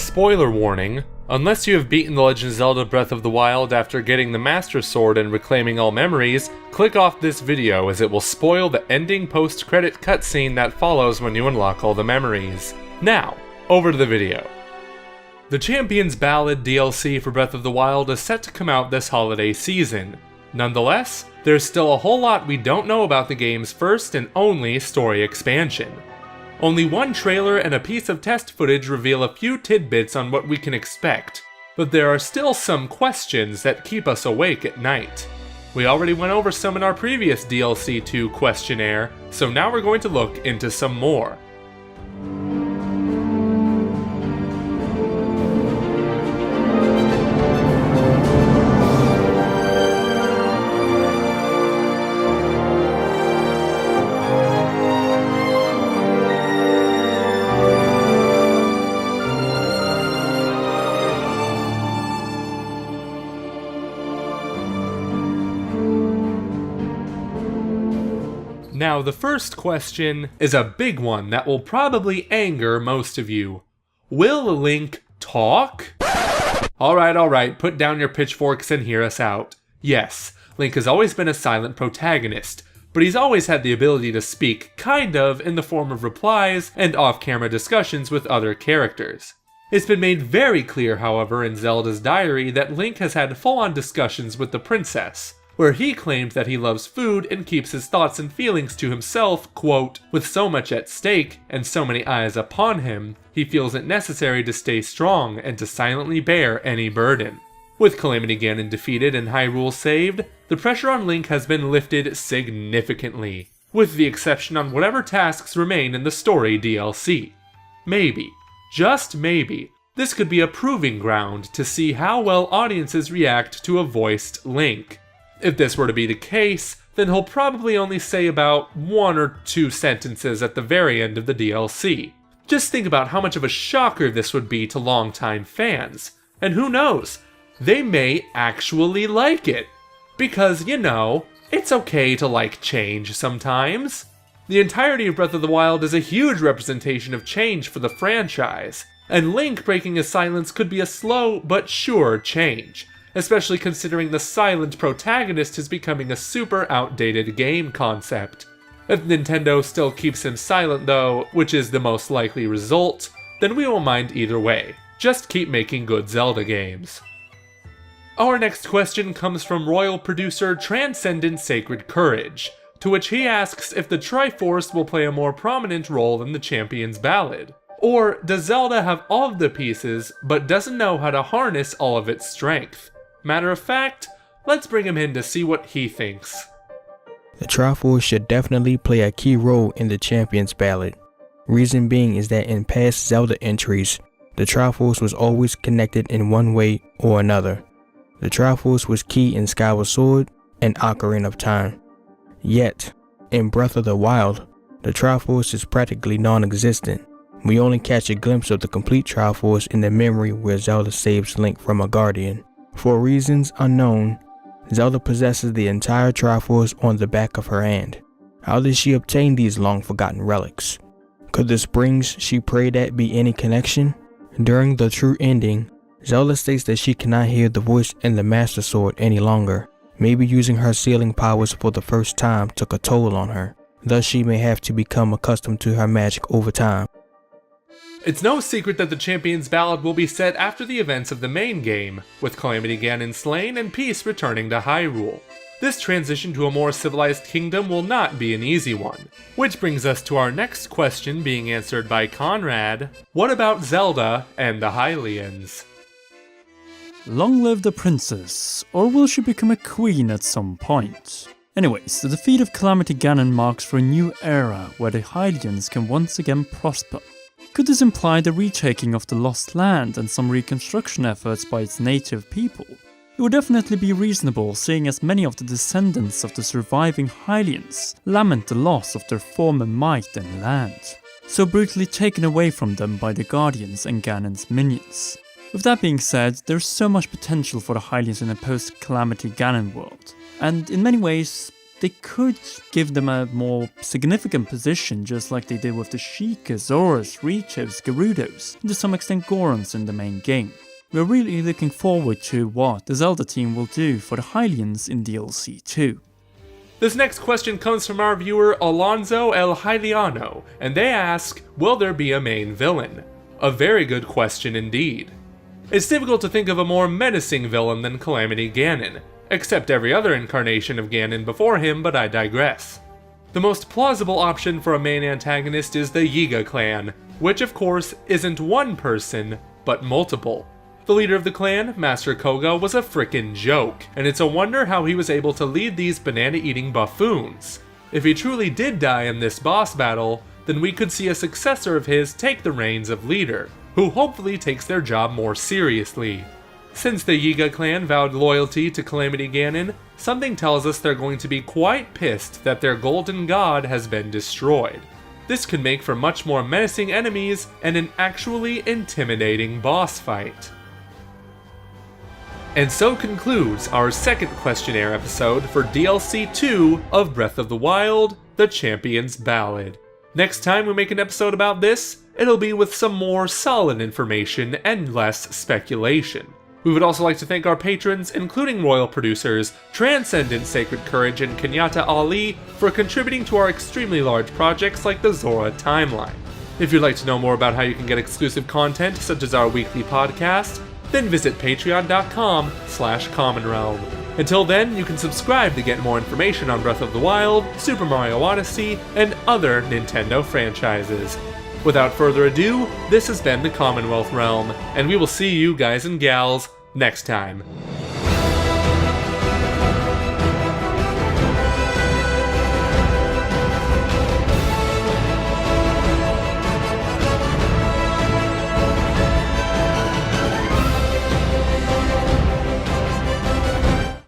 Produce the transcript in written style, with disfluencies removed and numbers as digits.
spoiler warning. Unless you have beaten The Legend of Zelda Breath of the Wild after getting the Master Sword and reclaiming all memories, click off this video as it will spoil the ending post-credit cutscene that follows when you unlock all the memories. Now, over to the video. The Champions Ballad DLC for Breath of the Wild is set to come out this holiday season. Nonetheless, there's still a whole lot we don't know about the game's first and only story expansion. Only one trailer and a piece of test footage reveal a few tidbits on what we can expect, but there are still some questions that keep us awake at night. We already went over some in our previous DLC 2 questionnaire, so now we're going to look into some more. Now, the first question is a big one that will probably anger most of you. Will Link talk? Alright, put down your pitchforks and hear us out. Yes, Link has always been a silent protagonist, but he's always had the ability to speak, kind of, in the form of replies and off-camera discussions with other characters. It's been made very clear, however, in Zelda's diary that Link has had full-on discussions with the princess, where he claims that he loves food and keeps his thoughts and feelings to himself, quote, with so much at stake and so many eyes upon him, he feels it necessary to stay strong and to silently bear any burden. With Calamity Ganon defeated and Hyrule saved, the pressure on Link has been lifted significantly, with the exception on whatever tasks remain in the story DLC. Maybe, just maybe, this could be a proving ground to see how well audiences react to a voiced Link. If this were to be the case, then he'll probably only say about 1 or 2 sentences at the very end of the DLC. Just think about how much of a shocker this would be to longtime fans. And who knows, they may actually like it. Because, you know, it's okay to like change sometimes. The entirety of Breath of the Wild is a huge representation of change for the franchise, and Link breaking his silence could be a slow but sure change, especially considering the silent protagonist is becoming a super outdated game concept. If Nintendo still keeps him silent though, which is the most likely result, then we won't mind either way. Just keep making good Zelda games. Our next question comes from royal producer Transcendent Sacred Courage, to which he asks if the TRIFORCE will play a more prominent role in the Champions Ballad. Or does Zelda have all of the pieces, but doesn't know how to harness all of its strength? Matter of fact, let's bring him in to see what he thinks. The TRIFORCE should definitely play a key role in the Champions Ballad. Reason being is that in past Zelda entries, the TRIFORCE was always connected in one way or another. The TRIFORCE was key in Skyward Sword and Ocarina of Time. Yet, in Breath of the Wild, the TRIFORCE is practically non-existent. We only catch a glimpse of the complete TRIFORCE in the memory where Zelda saves Link from a guardian. For reasons unknown, Zelda possesses the entire TRIFORCE on the back of her hand. How did she obtain these long-forgotten relics? Could the springs she prayed at be any connection? During the true ending, Zelda states that she cannot hear the voice in the Master Sword any longer. Maybe using her sealing powers for the first time took a toll on her. Thus she may have to become accustomed to her magic over time. It's no secret that the Champions Ballad will be set after the events of the main game, with Calamity Ganon slain and peace returning to Hyrule. This transition to a more civilized kingdom will not be an easy one. Which brings us to our next question being answered by Conrad. What about Zelda and the Hylians? Long live the princess, or will she become a queen at some point? Anyways, the defeat of Calamity Ganon marks for a new era where the Hylians can once again prosper. Could this imply the retaking of the lost land and some reconstruction efforts by its native people? It would definitely be reasonable, seeing as many of the descendants of the surviving Hylians lament the loss of their former might and land, so brutally taken away from them by the Guardians and Ganon's minions. With that being said, there's so much potential for the Hylians in a post-Calamity Ganon world, and in many ways, they could give them a more significant position, just like they did with the Sheikahs, Zoras, Riichos, Gerudos, and to some extent Gorons in the main game. We're really looking forward to what the Zelda team will do for the Hylians in DLC 2. This next question comes from our viewer Alonzo El Hyliano, and they ask, will there be a main villain? A very good question indeed. It's difficult to think of a more menacing villain than Calamity Ganon, except every other incarnation of Ganon before him, but I digress. The most plausible option for a main antagonist is the Yiga clan, which of course isn't one person, but multiple. The leader of the clan, Master Koga, was a frickin' joke, and it's a wonder how he was able to lead these banana-eating buffoons. If he truly did die in this boss battle, then we could see a successor of his take the reins of leader, who hopefully takes their job more seriously. Since the Yiga clan vowed loyalty to Calamity Ganon, something tells us they're going to be quite pissed that their golden god has been destroyed. This could make for much more menacing enemies and an actually intimidating boss fight. And so concludes our second questionnaire episode for DLC 2 of Breath of the Wild, The Champion's Ballad. Next time we make an episode about this, it'll be with some more solid information and less speculation. We would also like to thank our patrons, including royal producers Transcendent Sacred Courage and Kenyatta Ali, for contributing to our extremely large projects like the Zora timeline. If you'd like to know more about how you can get exclusive content such as our weekly podcast, then visit patreon.com/commonrealm. Until then, you can subscribe to get more information on Breath of the Wild, Super Mario Odyssey, and other Nintendo franchises. Without further ado, this has been the Commonwealth Realm, and we will see you guys and gals next time.